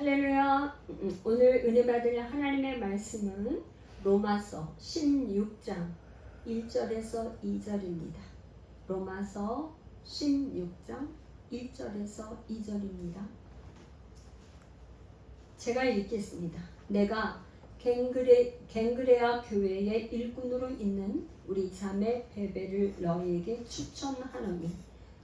할렐루야. 오늘 은혜 받을 하나님의 말씀은 로마서 16장 1절에서 2절입니다. 로마서 16장 1절에서 2절입니다. 제가 읽겠습니다. 내가 갱그레아 교회의 일꾼으로 있는 우리 자매 베베를 너희에게 추천하노니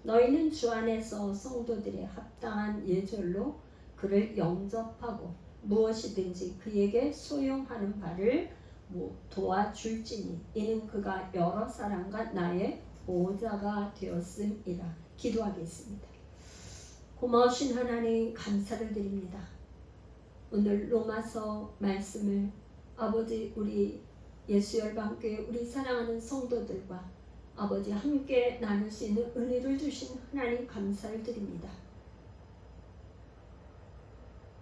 너희는 주 안에서 성도들의 합당한 예절로 그를 영접하고 무엇이든지 그에게 소용하는 바를 도와줄지니 이는 그가 여러 사람과 나의 보호자가 되었음이라. 기도하겠습니다. 고마우신 하나님 감사를 드립니다. 오늘 로마서 말씀을 아버지 우리 예수열방교회 우리 사랑하는 성도들과 아버지 함께 나눌 수 있는 은혜를 주신 하나님 감사를 드립니다.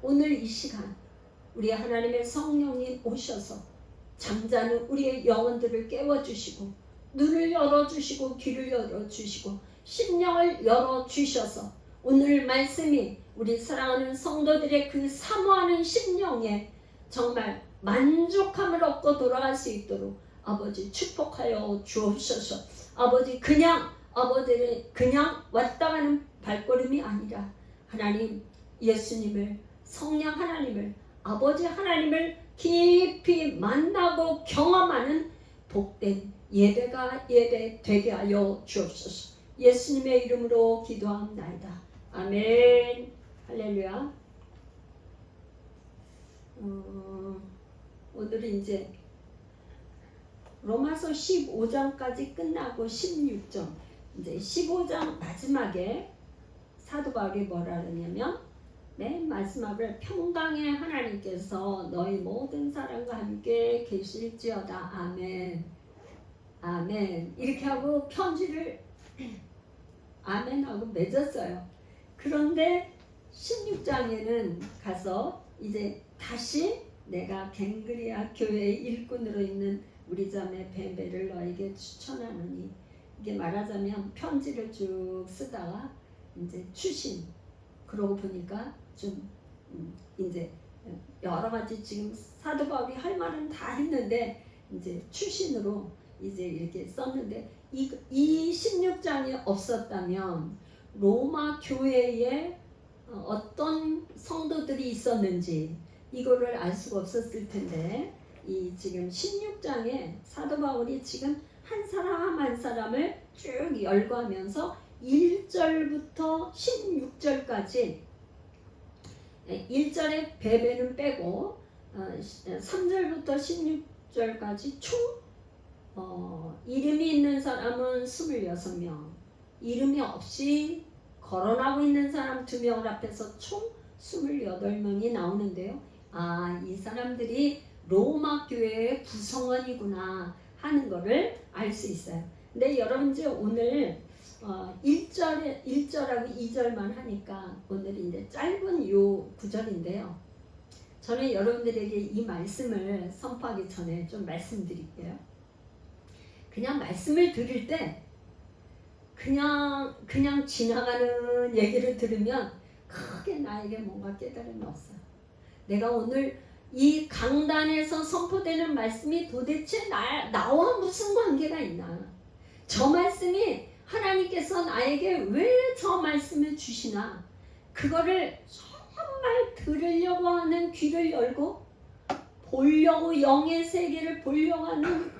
오늘 이 시간 우리 하나님의 성령님 오셔서 잠자는 우리의 영혼들을 깨워주시고 눈을 열어주시고 귀를 열어주시고 심령을 열어주셔서 오늘 말씀이 우리 사랑하는 성도들의 그 사모하는 심령에 정말 만족함을 얻고 돌아갈 수 있도록 아버지 축복하여 주옵소서. 아버지 그냥 왔다 가는 발걸음이 아니라 하나님 예수님을 성령 하나님을 아버지 하나님을 깊이 만나고 경험하는 복된 예배가 예배 되게 하여 주옵소서. 예수님의 이름으로 기도합나이다. 아멘. 할렐루야. 오늘은 이제 로마서 15장까지 끝나고 16장 이제 15장 마지막에 사도 바울이 뭐라 그러냐면 맨 마지막을 평강의 하나님께서 너희 모든 사람과 함께 계실지어다. 아멘. 아멘. 이렇게 하고 편지를 아멘하고 맺었어요. 그런데 16장에는 가서 이제 다시 내가 갱그레아 교회의 일꾼으로 있는 우리 자매 베베를 너에게 추천하노니 이게 말하자면 편지를 쭉 쓰다가 이제 추신 그러고 보니까 좀 이제 여러 가지 지금 사도 바울이 할 말은 다 했는데 이제 추신으로 이제 이렇게 썼는데 이 16장이 없었다면 로마 교회에 어떤 성도들이 있었는지 이거를 알 수가 없었을 텐데 이 지금 16장에 사도 바울이 지금 한 사람 한 사람을 쭉 열거하면서 1절부터 16절까지 1절에 베베는 빼고 3절부터 16절까지 총 이름이 있는 사람은 26명, 이름이 없이 거론하고 있는 사람 2명을 합해서 총 28명이 나오는데요. 이 사람들이 로마 교회의 구성원이구나 하는 거를 알 수 있어요. 근데 여러분 이제 오늘 1절하고 2절만 하니까 오늘 이제 짧은 요 구절인데요. 저는 여러분들에게 이 말씀을 선포하기 전에 좀 말씀드릴게요. 그냥 말씀을 들을 때 그냥 지나가는 얘기를 들으면 크게 나에게 뭔가 깨달음이 없어요. 내가 오늘 이 강단에서 선포되는 말씀이 도대체 나와 무슨 관계가 있나? 저 말씀이 하나님께서 나에게 왜 저 말씀을 주시나? 그거를 정말 들으려고 하는 귀를 열고 보려고 영의 세계를 보려고 하는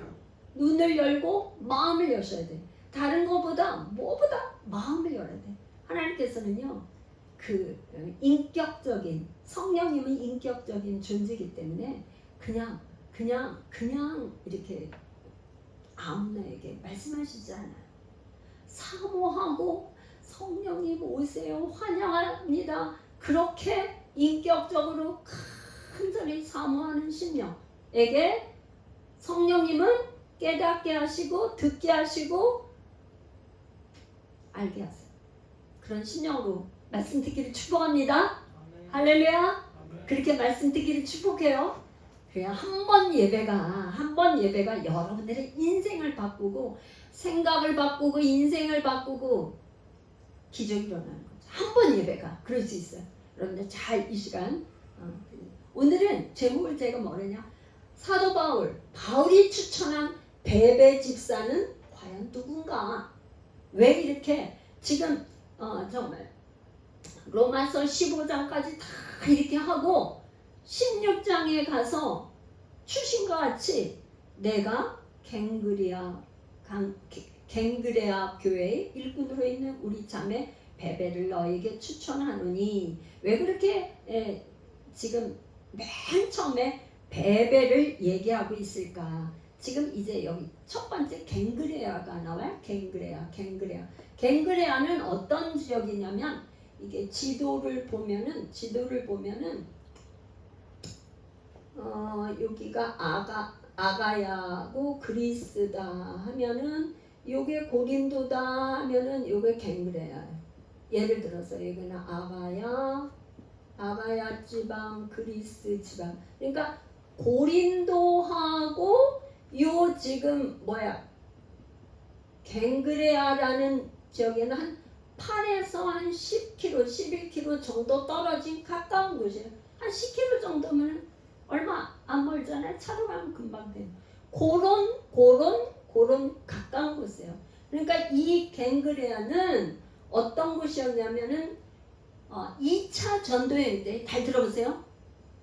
눈을 열고 마음을 여셔야 돼. 다른 것보다 뭐보다 마음을 열어야 돼. 하나님께서는요 그 인격적인 성령님은 인격적인 존재이기 때문에 그냥 이렇게 아무나에게 말씀하시지 않아요. 사모하고 성령님 오세요 환영합니다. 그렇게 인격적으로 간절히 사모하는 심령에게 성령님은 깨닫게 하시고 듣게 하시고 알게 하세요. 그런 심령으로 말씀 듣기를 축복합니다. 아멘. 할렐루야. 아멘. 그렇게 말씀 듣기를 축복해요. 그냥 한 번 예배가 여러분들의 인생을 바꾸고 생각을 바꾸고 인생을 바꾸고 기적이 일어나는 거죠. 한 번 예배가 그럴 수 있어요. 여러분들 잘 이 시간 오늘은 제목을 제가 뭐냐냐, 사도 바울이 추천한 베베 집사는 과연 누군가? 왜 이렇게 지금 정말 로마서 15장까지 다 이렇게 하고 16장에 가서 추신과 같이 내가 갱그레아 교회의 일꾼으로 있는 우리 자매 베베를 너에게 추천하노니, 왜 그렇게 지금 맨 처음에 베베를 얘기하고 있을까? 지금 이제 여기 첫 번째 갱그레아가 나와요. 갱그레아는 어떤 지역이냐면, 이게 지도를 보면은 여기가 아가야고 그리스다 하면은, 요게 고린도다 하면은 요게 갱그레아예요. 예를 들어서 여기는 아가야 지방, 그리스 지방. 그러니까 고린도하고 요 지금 갱그레아라는 지역에는 한 8에서 한 10km, 11km 정도 떨어진 가까운 곳이에요. 한 10km 정도면 얼마 안 멀잖아요. 차로 가면 금방 돼요. 그런 가까운 곳이에요. 그러니까 이 갱그레아는 어떤 곳이었냐면은 2차 전도 여행 때, 잘 들어보세요.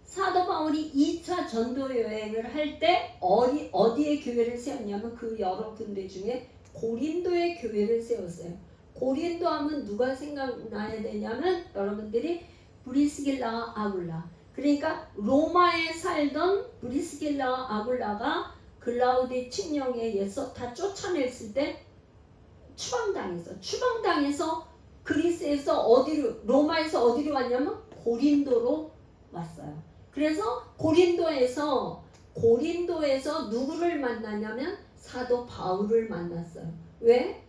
사도 바울이 2차 전도 여행을 할 때 어디에 교회를 세웠냐면 그 여러 군데 중에 고린도의 교회를 세웠어요. 고린도 하면 누가 생각나야 되냐면 여러분들이 브리스길라와 아굴라. 그러니까 로마에 살던 브리스길라와 아굴라가 글라우디 칙령에 의해서 다 쫓아냈을 때 추방당해서 그리스에서 로마에서 어디로 왔냐면 고린도로 왔어요. 그래서 고린도에서 누구를 만나냐면 사도 바울을 만났어요. 왜?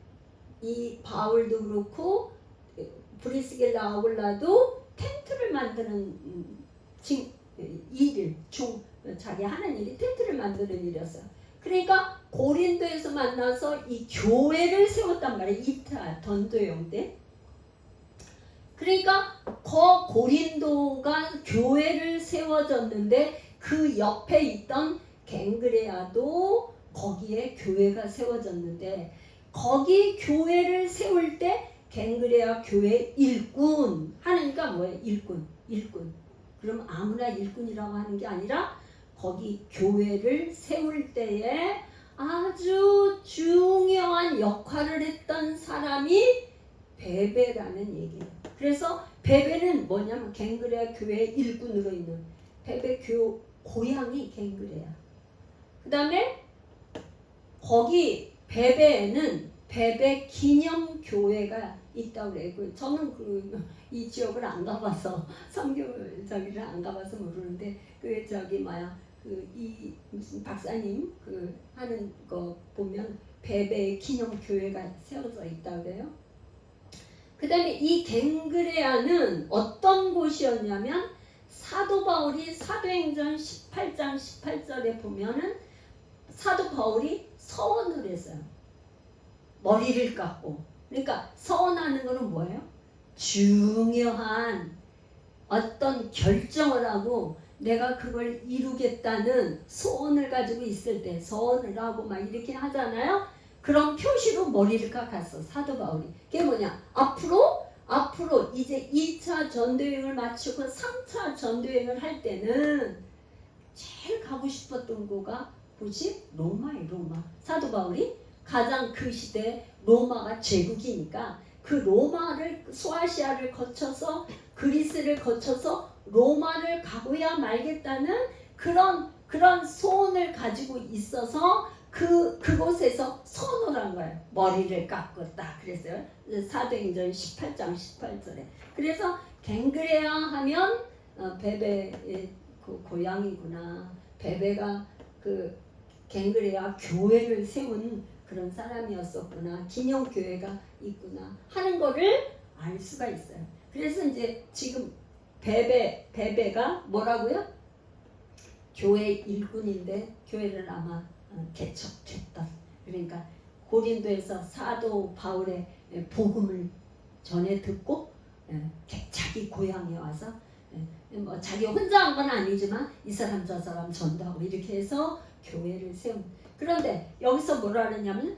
이 바울도 그렇고 브리스길라 아굴라도 텐트를 만드는 자기 하는 일이 텐트를 만드는 일이었어요. 그러니까 고린도에서 만나서 이 교회를 세웠단 말이에요. 2차 전도여행 때. 그러니까 고린도가 교회를 세워졌는데 그 옆에 있던 갱그레아도 거기에 교회가 세워졌는데, 거기 교회를 세울 때 갱그레아 교회 일꾼 하니까 뭐예요? 일꾼. 그럼 아무나 일꾼이라고 하는 게 아니라 거기 교회를 세울 때에 아주 중요한 역할을 했던 사람이 베베라는 얘기예요. 그래서 베베는 뭐냐면 갱그레아 교회의 일꾼으로 있는 베베 고향이 갱그레아. 그 다음에 거기 베베에는 베베 기념교회가 있다고 그래요. 저는 이 지역을 안 가봐서 선교저기를 안 가봐서 모르는데 이 무슨 박사님 하는 거 보면 베베 기념교회가 세워져 있다고 그래요. 그 다음에 이 갱그레아는 어떤 곳이었냐면, 사도 바울이 사도행전 18장 18절에 보면은 사도 바울이 서원을 했어요. 머리를 깎고. 그러니까 서원하는 거는 뭐예요? 중요한 어떤 결정을 하고 내가 그걸 이루겠다는 소원을 가지고 있을 때 서원을 하고 막 이렇게 하잖아요. 그런 표시로 머리를 깎았어, 사도 바울이. 그게 뭐냐? 앞으로 이제 2차 전도여행을 마치고 3차 전도여행을 할 때는 제일 가고 싶었던 곳가 뭐지? 로마예요, 로마. 사도 바울이 가장 그 시대 로마가 제국이니까 그 로마를, 소아시아를 거쳐서 그리스를 거쳐서 로마를 가고야 말겠다는 그런 소원을 가지고 있어서 그곳에서 선언을 한 거예요. 머리를 깎았다 그랬어요. 사도행전 18장 18절에. 그래서 갱그레아 하면 베베의 고향이구나. 베베가 갱그레아 교회를 세운 그런 사람이었었구나. 기념교회가 있구나 하는 거를 알 수가 있어요. 그래서 이제 지금 베베가 뭐라고요? 교회 일꾼인데 교회를 아마 개척했던, 그러니까 고린도에서 사도 바울의 복음을 전해 듣고 자기 고향에 와서 뭐 자기 혼자 한 건 아니지만 이 사람 저 사람 전도하고 이렇게 해서 교회를 세운. 그런데 여기서 뭐라 그러냐면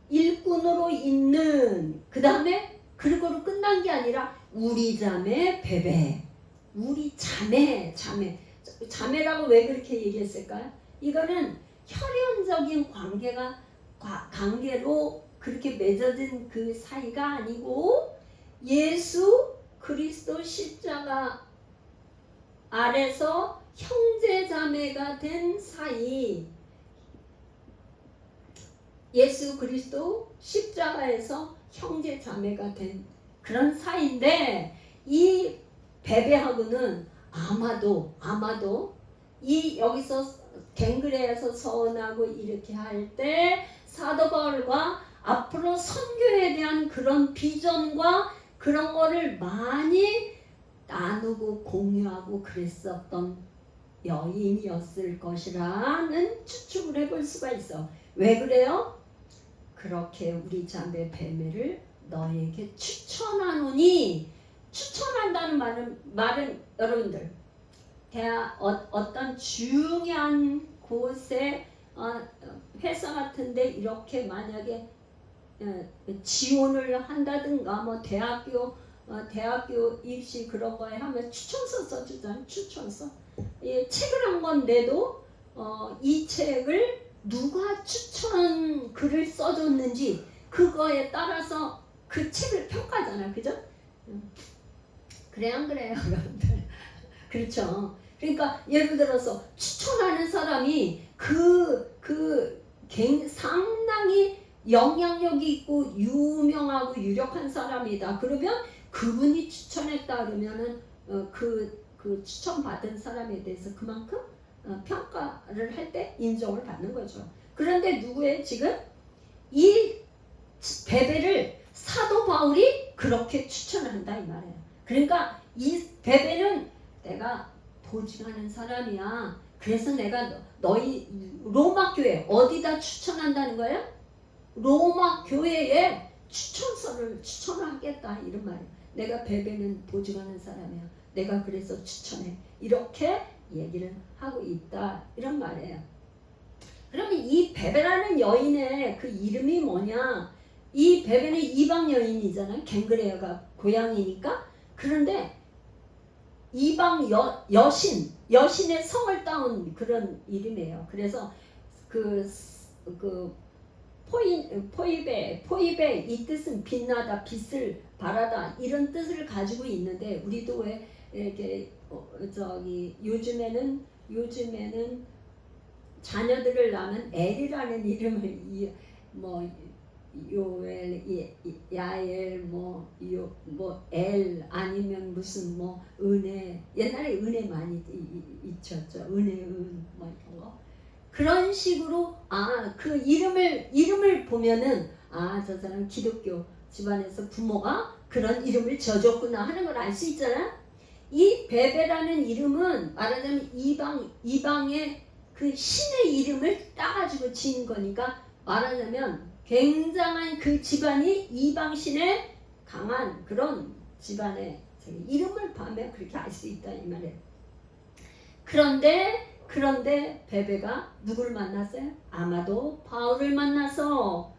일꾼으로 있는 그 다음에 그리고로 끝난 게 아니라 우리 자매 베베, 우리 자매라고 왜 그렇게 얘기했을까요? 이거는 혈연적인 관계로 그렇게 맺어진 그 사이가 아니고 예수 그리스도 십자가 아래서 형제자매가 된 사이, 예수 그리스도 십자가에서 형제자매가 된 그런 사이인데, 이 베베하고는 아마도 이 여기서 갱그레에서 서원하고 이렇게 할 때 사도 바울과 앞으로 선교에 대한 그런 비전과 그런 거를 많이 나누고 공유하고 그랬었던 여인이었을 것이라는 추측을 해볼 수가 있어. 왜 그래요? 그렇게 우리 자매 베메를 너에게 추천하노니, 추천한다는 말은 여러분들 어떤 중요한 곳에 회사 같은데 이렇게 만약에 지원을 한다든가 뭐 대학교 입시 그런 거에 하면 추천서 써주잖아요. 추천서. 책을 한 건데도 이 책을 누가 추천 글을 써줬는지 그거에 따라서 그 책을 평가하잖아요. 그죠? 그래 안 그래요, 여러분들? 그렇죠. 그러니까 예를 들어서 추천하는 사람이 상당히 영향력이 있고 유명하고 유력한 사람이다. 그러면 그분이 추천했다 그러면은 그 추천받은 사람에 대해서 그만큼 평가를 할 때 인정을 받는 거죠. 그런데 누구의 지금 이 베베를 사도 바울이 그렇게 추천을 한다 이 말이에요. 그러니까 이 베베는 내가 보증하는 사람이야. 그래서 내가 너희 로마 교회 어디다 추천한다는 거예요? 로마 교회에 추천서를 추천하겠다 이런 말이에요. 내가 베베는 보증하는 사람이야. 내가 그래서 추천해. 이렇게 얘기를 하고 있다 이런 말이에요. 그러면 이 베베라는 여인의 그 이름이 뭐냐? 이 베베는 이방 여인이잖아요. 갱그레아가 고향이니까. 그런데 이방 여신의 성을 따온 그런 이름이에요. 그래서 포이베 이 뜻은 빛나다, 빛을 발하다 이런 뜻을 가지고 있는데, 우리도 왜 이렇게 요즘에는 자녀들을 낳으면 엘이라는 이름을 요엘, 야엘, 엘 아니면 무슨 은혜, 옛날에 은혜 많이 있었죠. 은혜은 이런 거. 그런 식으로 그 이름을 보면은 저 사람 기독교 집안에서 부모가 그런 이름을 지어줬구나 하는 걸 알 수 있잖아. 이 베베라는 이름은 말하자면 이방의 그 신의 이름을 따가지고 지은 거니까, 말하자면 굉장한 그 집안이 이방신의 강한 그런 집안의 이름을 보면 그렇게 알 수 있다 이 말이에요. 그런데 베베가 누구를 만났어요? 아마도 바울을 만나서,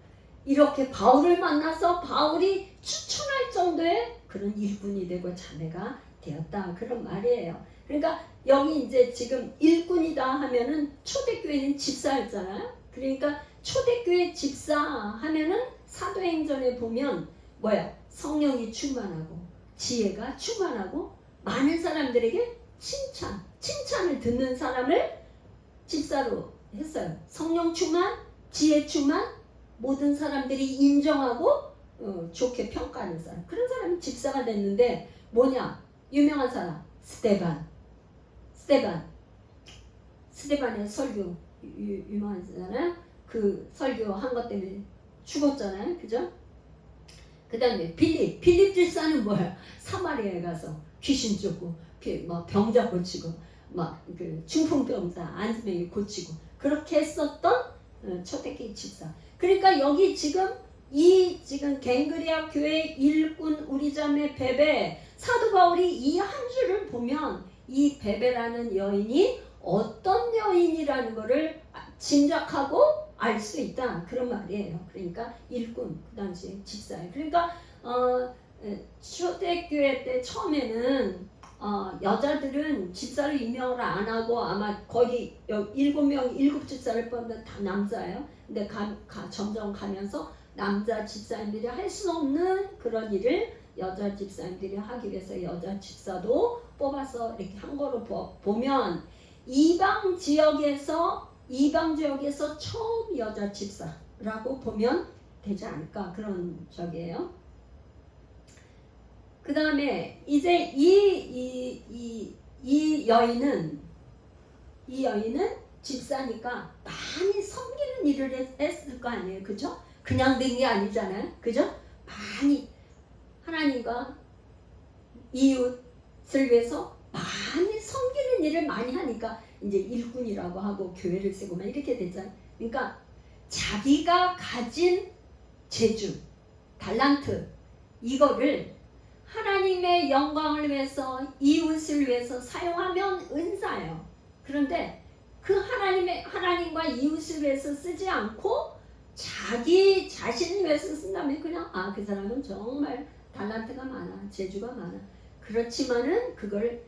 이렇게 바울을 만나서 바울이 추천할 정도의 그런 일꾼이 되고 자매가 되었다 그런 말이에요. 그러니까 여기 이제 지금 일꾼이다 하면은 초대교회는 집사였잖아요. 그러니까 초대교회 집사 하면은 사도행전에 보면 성령이 충만하고 지혜가 충만하고 많은 사람들에게 칭찬을 듣는 사람을 집사로 했어요. 성령 충만, 지혜 충만, 모든 사람들이 인정하고 좋게 평가하는 사람, 그런 사람이 집사가 됐는데, 유명한 사람 스데반의 설교 유명하잖아요. 그 설교한 것 때문에 죽었잖아요. 그죠? 그 다음에 빌립 집사는 사마리아에 가서 귀신 쫓고 병자 고치고 그 중풍병자 안수병이 고치고 그렇게 했었던 초대교회 집사. 그러니까 여기 지금 갱그레아 교회 일꾼 우리 자매 베베, 사도 바울이 이 한 줄을 보면 이 베베라는 여인이 어떤 여인이라는 것을 짐작하고 알 수 있다 그런 말이에요. 그러니까 일꾼 그 당시 집사예요. 그러니까 초대교회 때 처음에는 여자들은 집사를 임명을 안 하고 아마 거의 7명 7집사를 뽑으면 다 남자예요. 근데 점점 가면서 남자 집사님들이 할 수 없는 그런 일을 여자 집사님들이 하기 위해서 여자 집사도 뽑아서 이렇게 한 거로 보면 이방 지역에서 처음 여자 집사라고 보면 되지 않을까 그런 적이에요. 그 다음에 이제 이 여인은 집사니까 많이 섬기는 일을 했을 거 아니에요. 그죠? 그냥 된 게 아니잖아요. 그죠? 많이 하나님과 이웃을 위해서 많이 섬기는 일을 많이 하니까 이제 일꾼이라고 하고 교회를 세고만 이렇게 되잖아요. 그러니까 자기가 가진 재주, 달란트 이거를 하나님의 영광을 위해서 이웃을 위해서 사용하면 은사예요. 그런데 그 하나님과 이웃을 위해서 쓰지 않고 자기 자신을 위해서 쓴다면 그냥 그 사람은 정말 달란트가 많아, 재주가 많아. 그렇지만은 그걸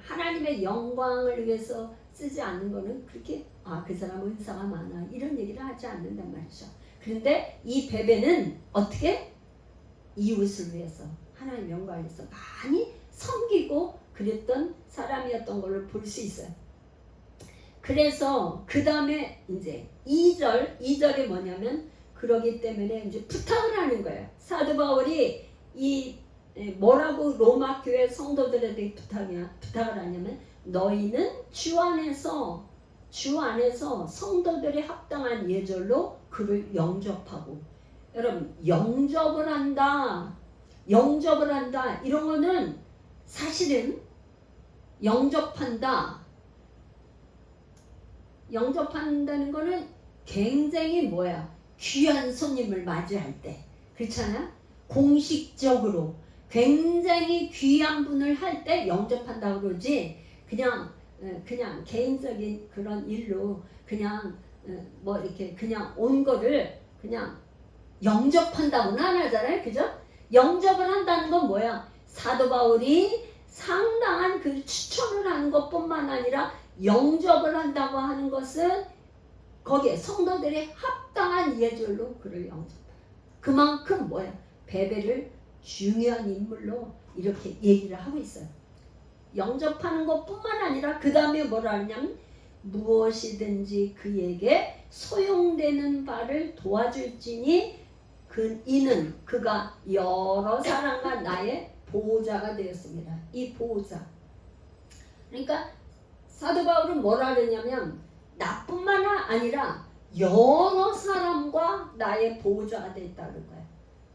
하나님의 영광을 위해서 쓰지 않는 거는 그렇게 그 사람은 은사가 많아 이런 얘기를 하지 않는단 말이죠. 그런데 이 베베는 어떻게 이웃을 위해서 하나님 영광을 위해서 많이 섬기고 그랬던 사람이었던 걸로 볼 수 있어요. 그래서 그 다음에 이제 2절에 뭐냐면 그러기 때문에 이제 부탁을 하는 거예요. 사도 바울이 뭐라고 로마 교회 성도들에게 부탁을 하냐면 너희는 주 안에서 성도들이 합당한 예절로 그를 영접하고 여러분 영접을 한다 이런 거는 사실은 영접한다는 거는 굉장히 귀한 손님을 맞이할 때 그렇잖아요. 공식적으로 굉장히 귀한 분을 할 때 영접한다고 그러지 그냥 개인적인 그런 일로 그냥 이렇게 그냥 온 거를 그냥 영접한다고는 안 하잖아요. 그죠? 영접을 한다는 건 사도 바울이 상당한 그 추천을 하는 것뿐만 아니라 영접을 한다고 하는 것은 거기에 성도들의 합당한 예절로 그를 영접해요. 그만큼 베베를 중요한 인물로 이렇게 얘기를 하고 있어요. 영접하는 것뿐만 아니라 그 다음에 뭐라 하냐면 무엇이든지 그에게 소용되는 바를 도와줄지니 이는 그가 여러 사람과 나의 보호자가 되었습니다. 이 보호자. 그러니까 사도 바울은 뭐라 그러냐면 나뿐만 아니라 여러 사람과 나의 보호자가 됐다는 거예요.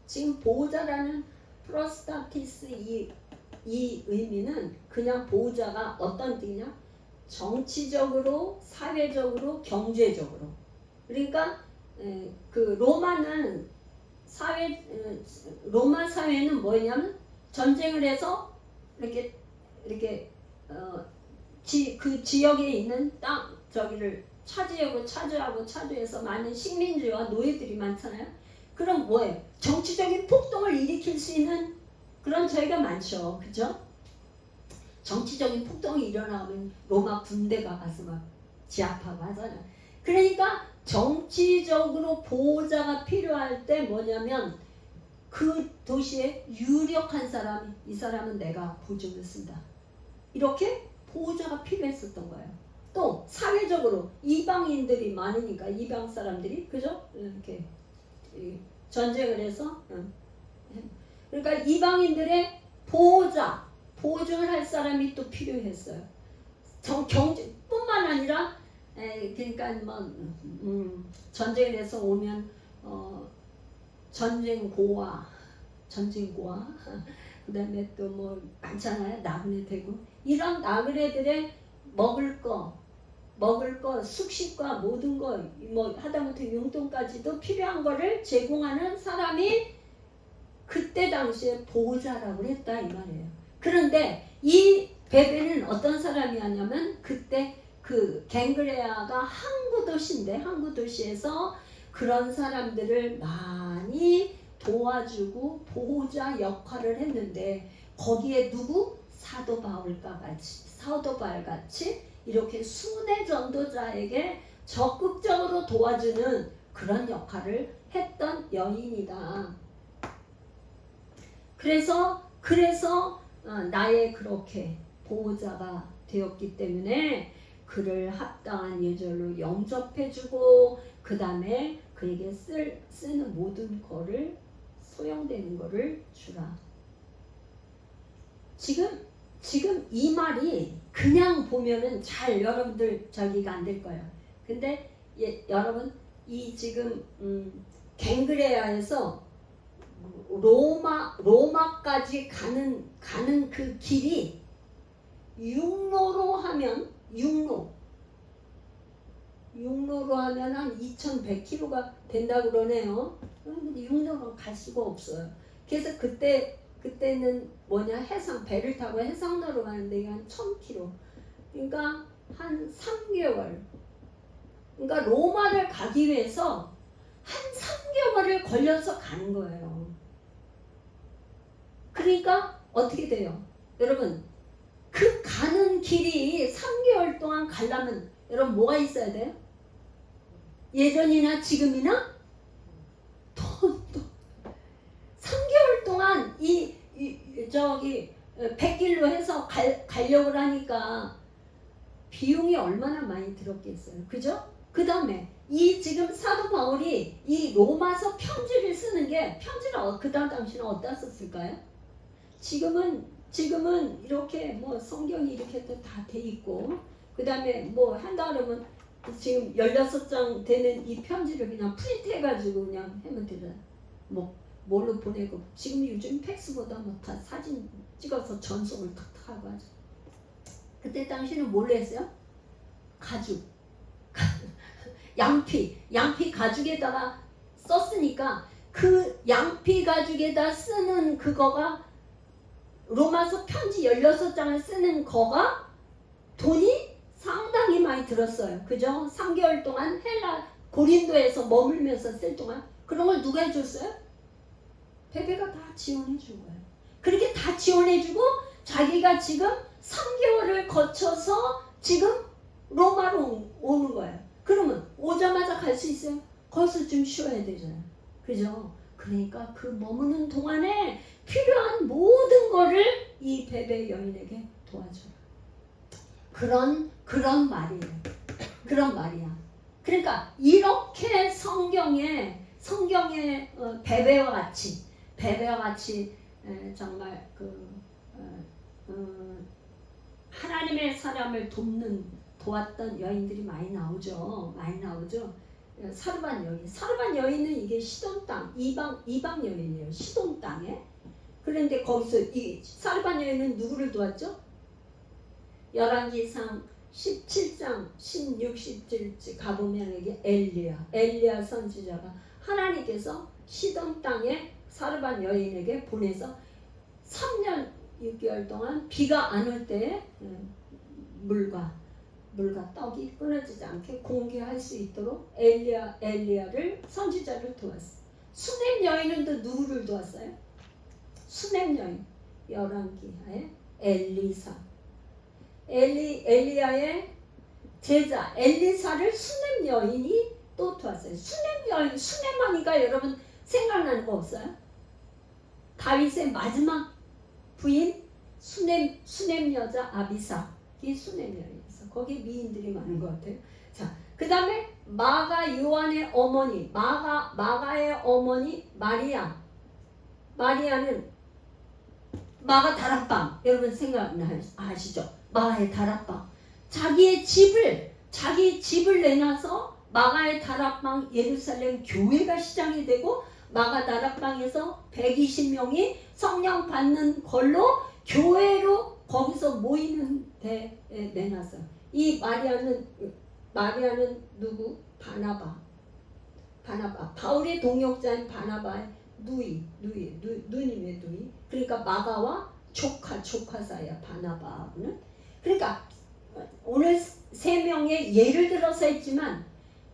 지금 보호자라는 프로스타티스 이 의미는 그냥 보호자가 어떤 뜻이냐? 정치적으로, 사회적으로, 경제적으로. 그러니까 그 로마 사회는 뭐냐면 전쟁을 해서 이렇게 그 지역에 있는 땅 저기를 차지해서 많은 식민지와 노예들이 많잖아요. 그럼 정치적인 폭동을 일으킬 수 있는 그런 저희가 많죠. 그죠? 정치적인 폭동이 일어나면 로마 군대가 가서 막 제압하고 하잖아요. 그러니까 정치적으로 보호자가 필요할 때 뭐냐면 그 도시에 유력한 사람이 이 사람은 내가 보증을 쓴다. 이렇게 보호자가 필요했었던 거예요. 또 사회적으로 이방인들이 많으니까 이방 사람들이 그죠? 이렇게 전쟁을 해서 그러니까 이방인들의 보증을 할 사람이 또 필요했어요. 경제뿐만 아니라 그러니까 전쟁을 해서 오면 전쟁고아 그다음에 또 많잖아요. 나그네 되고 이런 나그네들의 먹을 거 숙식과 모든 거 하다못해 용돈까지도 필요한 거를 제공하는 사람이 그때 당시에 보호자라고 했다 이 말이에요. 그런데 이 베베는 어떤 사람이었냐면 그때 그 갱그레아가 항구 도시인데 항구 도시에서 그런 사람들을 많이 도와주고 보호자 역할을 했는데 거기에 누구? 사도 바울 같이 이렇게 순회 전도자에게 적극적으로 도와주는 그런 역할을 했던 여인이다. 그래서 나의 그렇게 보호자가 되었기 때문에 그를 합당한 예절로 영접해주고 그 다음에 그에게 쓰는 모든 거를 소용되는 거를 주라. 지금 이 말이 그냥 보면은 잘 여러분들 저기가 안 될 거예요. 근데 여러분 이 지금 갱그레아에서 로마까지 가는 그 길이 육로로 하면 한 2,100km가 된다고 그러네요. 육로로 갈 수가 없어요. 그래서 그때는 배를 타고 해상로로 가는데 한 1,000km. 그러니까 한 3개월. 그러니까 로마를 가기 위해서 한 3개월을 걸려서 가는 거예요. 그러니까 어떻게 돼요? 여러분 그 가는 길이 3개월 동안 가려면 여러분 뭐가 있어야 돼요? 예전이나 지금이나 돈도 3개월 동안 저기 100길로 해서 가려고 하니까 비용이 얼마나 많이 들었겠어요. 그죠? 그 다음에 이 지금 사도 바울이 이 로마서 편지를 쓰는 게 편지를 그 당시는 어디다 썼을까요? 지금은 이렇게 뭐 성경이 이렇게 다 돼 있고 그 다음에 뭐 한다 그러면 지금 16장 되는 이 편지를 그냥 프린트 해가지고 그냥 하면 되잖아요. 뭐 뭘로 보내고 지금 요즘 팩스보다 뭐 다 사진 찍어서 전송을 탁탁 하고 하죠. 그때 당시는 뭘로 했어요? 가죽 양피 가죽에다가 썼으니까 그 양피 가죽에다 쓰는 그거가 로마서 편지 16장을 쓰는 거가 돈이 상당히 많이 들었어요. 그죠? 3개월 동안 고린도에서 머물면서 쓸 동안 그런 걸 누가 해줬어요? 베베가 다 지원해 준 거예요. 그렇게 다 지원해 주고 자기가 지금 3개월을 거쳐서 지금 로마로 오는 거예요. 그러면 오자마자 갈 수 있어요? 거기서 좀 쉬어야 되잖아요. 그죠? 그러니까 그 머무는 동안에 필요한 모든 거를 이 베베 여인에게 도와줘라. 그런 말이에요. 그런 말이야. 그러니까 이렇게 성경에 베베와 같이 정말 하나님의 사람을 도왔던 여인들이 많이 나오죠. 사르반 여인은 이게 시돈 땅, 이방 여인이에요. 시돈 땅에. 그런데 거기서 이 사르반 여인은 누구를 도왔죠? 열왕기상 17장 16, 17절 가보면 여기 엘리야 선지자가 하나님께서 시돈 땅에 사르반 여인에게 보내서 3년 6개월 동안 비가 안 올 때에 물과 떡이 끊어지지 않게 공개할 수 있도록 엘리야를 선지자를 도왔어요. 수넴 여인은 또 누구를 도왔어요? 수넴 여인 열왕기하의 엘리사 엘리야의 제자 엘리사를 수넴 여인이 또 도왔어요. 수넴 하니까 여러분 생각나는 거 없어요? 다윗의 마지막 부인 수넴 여자 아비사 이 수넴 여인이었어. 거기 미인들이 많은 것 같아요. 자, 그 다음에 마가 요한의 어머니 마가의 어머니 마리아는 마가 다락방 여러분 생각나시죠? 마가의 다락방 자기 집을 내놔서 마가의 다락방 예루살렘 교회가 시작이 되고 마가 다락방에서 120명이 성령 받는 걸로 교회로 거기서 모이는 데 내놨어요. 이 마리아는 누구? 바나바 바울의 동역자인 바나바의 누님의 누이. 그러니까 마가와 조카 사이야 바나바하고는. 그러니까 오늘 세 명의 예를 들어서 했지만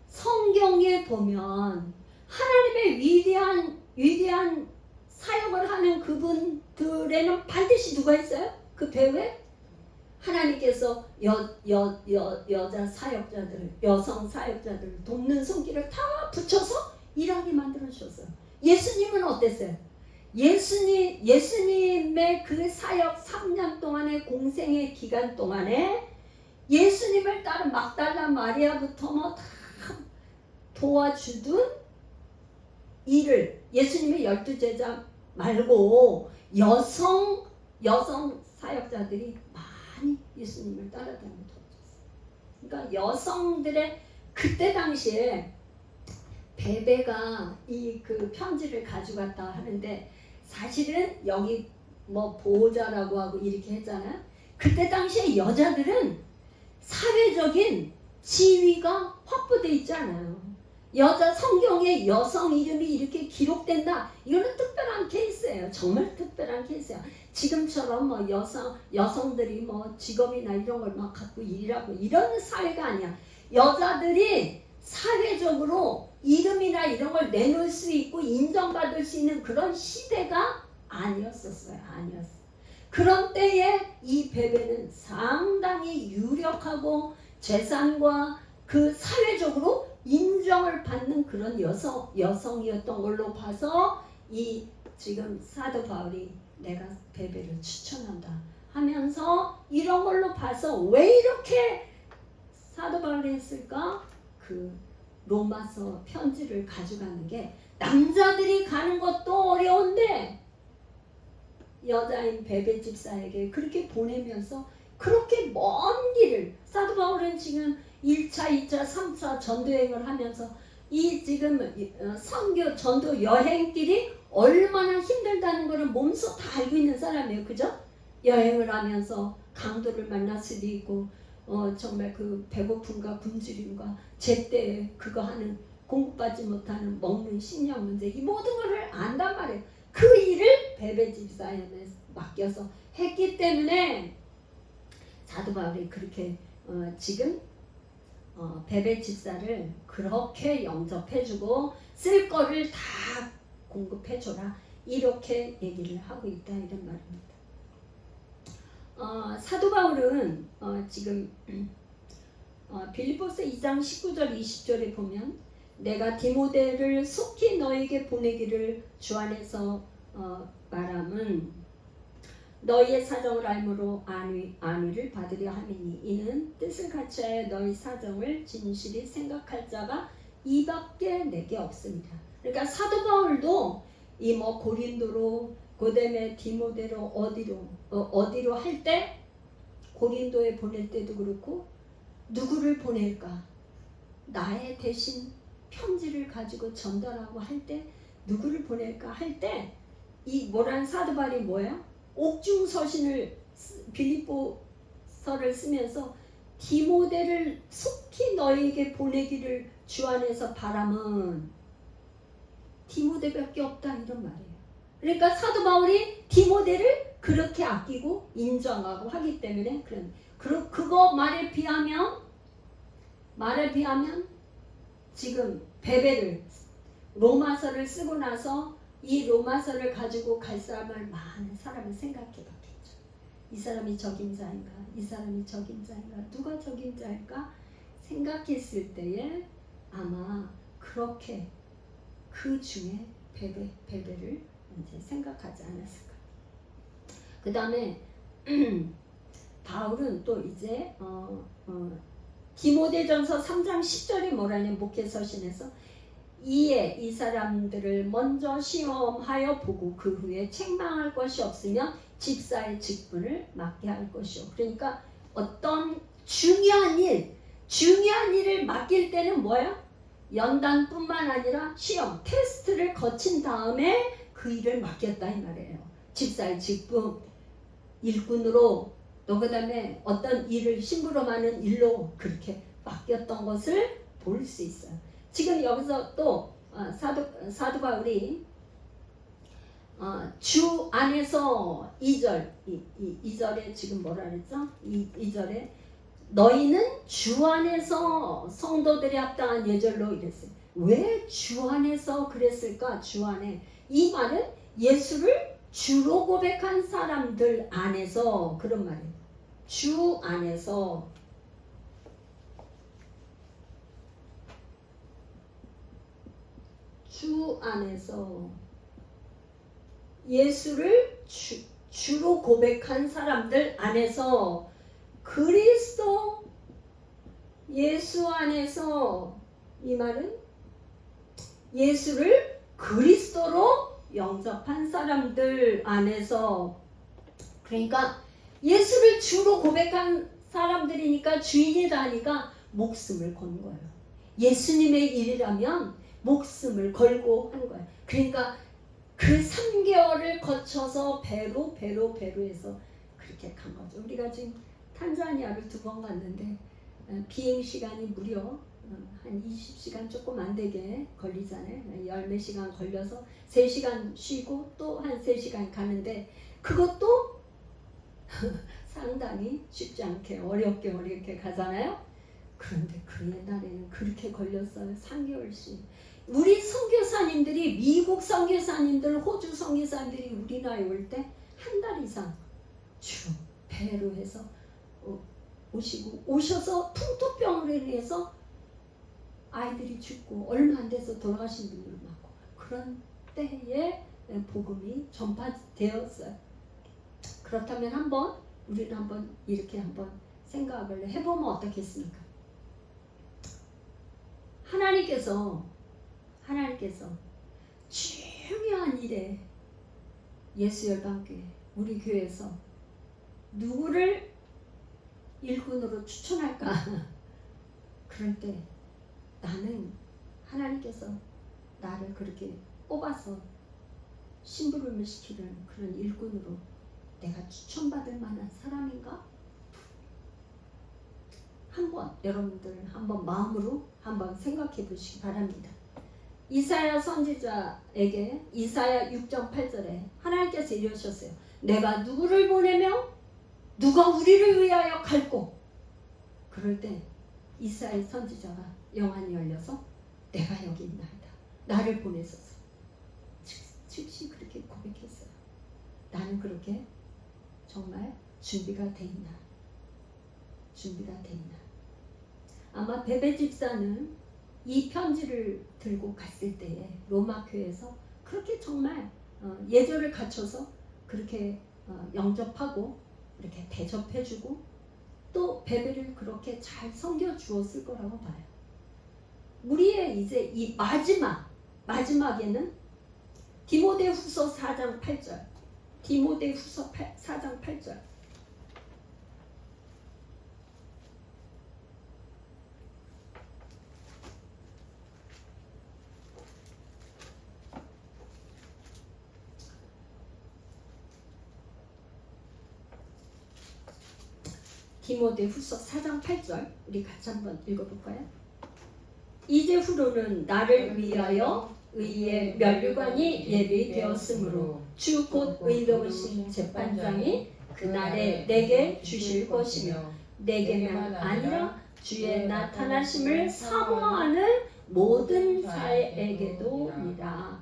성경에 보면 하나님의 위대한 사역을 하는 그분들에는 반드시 누가 있어요? 그 배후에 하나님께서 여자 사역자들, 여성 사역자들을 돕는 손길을 다 붙여서 일하게 만들어주셨어요. 예수님은 어땠어요? 예수님의 그 사역 3년 동안의 공생의 기간 동안에 예수님을 따른 막달라 마리아부터 뭐 다 도와주던 일을, 예수님의 12제자 말고 여성 사역자들이 많이 예수님을 따라다니고 도와줬어요. 그러니까 여성들의 그때 당시에 베베가 이 그 편지를 가져갔다 하는데 사실은 여기 뭐 보호자라고 하고 이렇게 했잖아요. 그때 당시에 여자들은 사회적인 지위가 확보돼 있잖아요. 성경에 여성 이름이 이렇게 기록된다. 이거는 특별한 케이스예요. 정말 특별한 케이스예요. 지금처럼 뭐 여성들이 뭐 직업이나 이런 걸 막 갖고 일하고 이런 사회가 아니야. 여자들이 사회적으로 이름이나 이런 걸 내놓을 수 있고 인정받을 수 있는 그런 시대가 아니었어요. 그런 때에 이 베베는 상당히 유력하고 재산과 그 사회적으로 인정을 받는 그런 여성이었던 걸로 봐서 이 지금 사도 바울이 내가 베베를 추천한다 하면서 이런 걸로 봐서 왜 이렇게 사도 바울이 했을까? 그 로마서 편지를 가져가는 게 남자들이 가는 것도 어려운데 여자인 베베 집사에게 그렇게 보내면서 그렇게 먼 길을 사도 바울은 지금 1차, 2차, 3차 전도여행을 하면서 이 지금 선교 전도 여행길이 얼마나 힘들다는 것을 몸소 다 알고 있는 사람이에요. 그죠? 여행을 하면서 강도를 만날 수도 있고 정말 그 배고픔과 굶주림과 제때 그거 하는 공급받지 못하는 먹는 식량 문제 이 모든 것을 안단 말이에요. 그 일을 베베 집사에 맡겨서 했기 때문에 사도 바울이 그렇게 지금 베베 집사를 그렇게 영접해주고 쓸 거를 다 공급해줘라 이렇게 얘기를 하고 있다 이런 말입니다. 사도 바울은 지금 빌립보서 2장 19절 20절에 보면 내가 디모데를 속히 너에게 보내기를 주 안에서 말함은 너희의 사정을 알므로 안위를 받으려 함이니 이는 뜻을 갖추어 너희 사정을 진실히 생각할 자가 이밖에 내게 없습니다. 그러니까 사도 바울도 이 뭐 고린도로 그다음에 디모데로 어디로 할 때 고린도에 보낼 때도 그렇고 누구를 보낼까? 나의 대신 편지를 가지고 전달하고 할 때 누구를 보낼까 할 때 이 뭐라는 사도 바울이 뭐예요? 옥중서신을 빌립보서를 쓰면서 디모데를 속히 너에게 보내기를 주 안에서 바람은 디모데밖에 없다 이런 말이에요. 그러니까 사도 바울이 디모데를 그렇게 아끼고 인정하고 하기 때문에 그거 말에 비하면 지금 베베를 로마서를 쓰고 나서 이 로마서를 가지고 갈 사람을 많은 사람을 생각해 봤겠죠. 이 사람이 적임자인가? 이 사람이 적임자인가? 누가 적임자일까? 생각했을 때에 아마 그렇게 그 중에 베베를 이제 생각하지 않았을까. 그 다음에 바울은 또 이제 디모데전서 3장 10절에 뭐라냐 목회서신에서 이에 이 사람들을 먼저 시험하여 보고 그 후에 책망할 것이 없으면 집사의 직분을 맡게 할 것이요. 그러니까 어떤 중요한 일을 맡길 때는 뭐야? 연단뿐만 아니라 시험, 테스트를 거친 다음에 그 일을 맡겼다 이 말이에요. 집사의 직분, 일꾼으로 또 그 다음에 어떤 일을 심부름하는 일로 그렇게 맡겼던 것을 볼 수 있어요. 지금 여기서 또 사도 바울이 주 안에서 2절, 2절에 지금 뭐라 그랬죠? 2절에 너희는 주 안에서 성도들이 합당한 예절로 이랬어요. 왜 주 안에서 그랬을까? 주 안에. 이 말은 예수를 주로 고백한 사람들 안에서 그런 말이에요. 주 안에서. 주 안에서 예수를 주로 고백한 사람들 안에서 그리스도 예수 안에서 이 말은 예수를 그리스도로 영접한 사람들 안에서 그러니까 예수를 주로 고백한 사람들이니까 주인이라니까 목숨을 건 거예요. 예수님의 일이라면 목숨을 걸고 한 거예요. 그러니까 그 3개월을 거쳐서 배로 해서 그렇게 간 거죠. 우리가 지금 탄자니아를 2번 갔는데 비행 시간이 무려 한 20시간 조금 안 되게 걸리잖아요. 10몇 시간 걸려서 3시간 쉬고 또 한 3시간 가는데 그것도 상당히 쉽지 않게 어렵게 가잖아요. 그런데 그 옛날에는 그렇게 걸렸어요. 3개월씩. 우리 선교사님들이 미국 선교사님들, 호주 선교사님들이 우리나라에 올 때 한 달 이상 주로 배로 해서 오셔서 풍토병으로 인해서 아이들이 죽고 얼마 안 돼서 돌아가신 분들 많고 그런 때에 복음이 전파되었어요. 그렇다면 우리는 한번 이렇게 한번 생각을 해보면 어떻겠습니까? 하나님께서 중요한 일에 예수열방교회 우리 교회에서 누구를 일꾼으로 추천할까? 그럴 때 나는 하나님께서 나를 그렇게 뽑아서 심부름을 시키는 그런 일꾼으로 내가 추천받을 만한 사람인가? 여러분들 한번 마음으로 한번 생각해 보시기 바랍니다. 이사야 선지자에게 이사야 6.8절에 하나님께서 이러셨어요. 내가 누구를 보내며 누가 우리를 위하여 갈고. 그럴 때 이사야 선지자가 영안이 열려서 내가 여기 있나이다. 나를 보내소서. 즉시 그렇게 고백했어요. 나는 그렇게 정말 준비가 돼 있나. 아마 베베 집사는 이 편지를 들고 갔을 때에 로마 교회에서 그렇게 정말 예절을 갖춰서 그렇게 영접하고 이렇게 대접해주고 또 베베를 그렇게 잘 섬겨 주었을 거라고 봐요. 우리의 이제 이 마지막에는 디모데후서 4장 8절. 디모데후서 4장 8절. 디모데후서 4장 8절 우리 같이 한번 읽어볼까요? 이제후로는 나를 위하여 의의 면류관이 예비되었으므로 주 곧 의로우신 재판장이 그날에 내게 주실 것이며 내게만 아니라 주의 나타나심을 사모하는 모든 자에게도니라.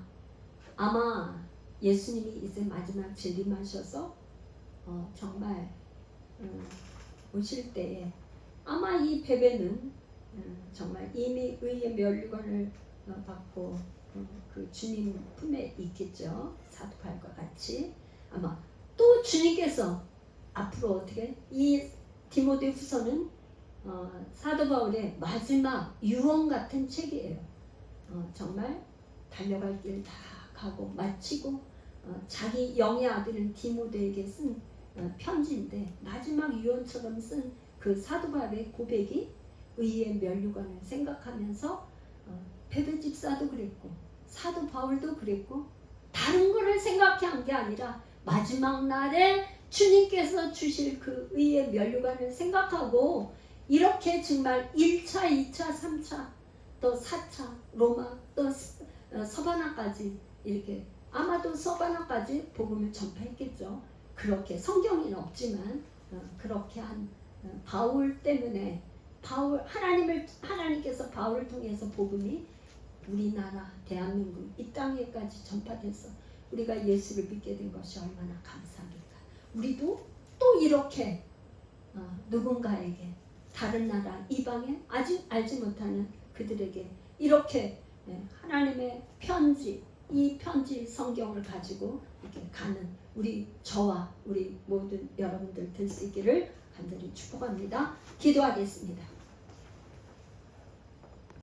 아마 예수님이 이제 마지막 재림하셔서 정말 오실 때에 아마 이 베베는 정말 이미 의의 면류관을 받고 그 주님 품에 있겠죠. 사도 바울과 같이. 아마 또 주님께서 앞으로 어떻게 이 디모데후서는 사도 바울의 마지막 유언 같은 책이에요. 정말 달려갈 길 다 가고 마치고 자기 영의 아들인 디모데에게 쓴 편지인데 마지막 유언처럼 쓴 그 사도 바울의 고백이 의의 면류관을 생각하면서 베베 집사도 그랬고 사도 바울도 그랬고 다른 거를 생각한 게 아니라 마지막 날에 주님께서 주실 그 의의 면류관을 생각하고 이렇게 정말 1차, 2차, 3차 또 4차 로마 또 서바나까지 이렇게 아마도 서바나까지 복음을 전파했겠죠. 그렇게 성경에는 없지만 그렇게 한 바울 때문에 하나님께서 바울을 통해서 복음이 우리나라 대한민국 이 땅에까지 전파돼서 우리가 예수를 믿게 된 것이 얼마나 감사합니까. 우리도 또 이렇게 누군가에게 다른 나라 이방에 아직 알지 못하는 그들에게 이렇게 하나님의 편지, 이 편지 성경을 가지고 이렇게 가는 저와 우리 모든 여러분들 될 수 있기를 간절히 축복합니다. 기도하겠습니다.